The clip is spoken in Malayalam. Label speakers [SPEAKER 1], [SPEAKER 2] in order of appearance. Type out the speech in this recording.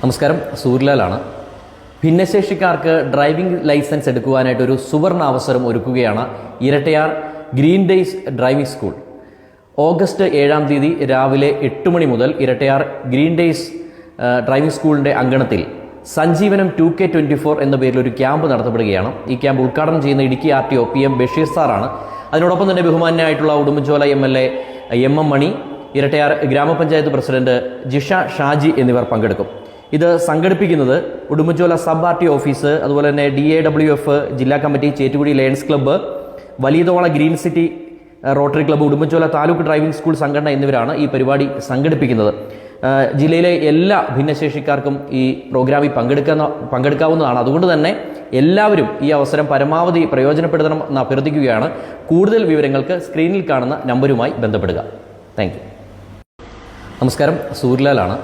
[SPEAKER 1] നമസ്കാരം, സൂര്യലാലാണ്. ഭിന്നശേഷിക്കാർക്ക് ഡ്രൈവിംഗ് ലൈസൻസ് എടുക്കുവാനായിട്ടൊരു സുവർണ അവസരം ഒരുക്കുകയാണ് Erattayar Green Days Driving School. August 7-ാം തീയതി രാവിലെ 8 മണി മുതൽ ഇരട്ടയാർ ഗ്രീൻ ഡേയ്സ് ഡ്രൈവിംഗ് സ്കൂളിൻ്റെ അങ്കണത്തിൽ സഞ്ജീവനം 2K24 എന്ന പേരിൽ ഒരു ക്യാമ്പ് നടത്തപ്പെടുകയാണ്. ഈ ക്യാമ്പ് ഉദ്ഘാടനം ചെയ്യുന്ന ഇടുക്കി RTO PM ബഷീർ സാറാണ്. അതിനോടൊപ്പം തന്നെ ബഹുമാന്യനായിട്ടുള്ള ഉടുമ്പൻചോല MLA MM മണി, ഇരട്ടയാർ ഗ്രാമപഞ്ചായത്ത് പ്രസിഡന്റ് ജിഷ ഷാജി എന്നിവർ പങ്കെടുക്കും. ഇത് സംഘടിപ്പിക്കുന്നത് ഉടുമ്പൻചോല സബ് RTO ഓഫീസ്, അതുപോലെ തന്നെ DAWF ജില്ലാ കമ്മിറ്റി, Chettukudi lions club, Valiyathola green city rotary club, Udumbanchola taluk driving school സംഘടന എന്നിവരാണ് ഈ പരിപാടി സംഘടിപ്പിക്കുന്നത്. ജില്ലയിലെ എല്ലാ ഭിന്നശേഷിക്കാർക്കും ഈ പ്രോഗ്രാമിൽ പങ്കെടുക്കാവുന്നതാണ്. അതുകൊണ്ട് തന്നെ എല്ലാവരും ഈ അവസരം പരമാവധി പ്രയോജനപ്പെടുത്തണം എന്ന് അഭ്യർത്ഥിക്കുകയാണ്. കൂടുതൽ വിവരങ്ങൾക്ക് സ്ക്രീനിൽ കാണുന്ന നമ്പരുമായി ബന്ധപ്പെടുക. Thank you. നമസ്കാരം, സൂര്യലാലാണ്.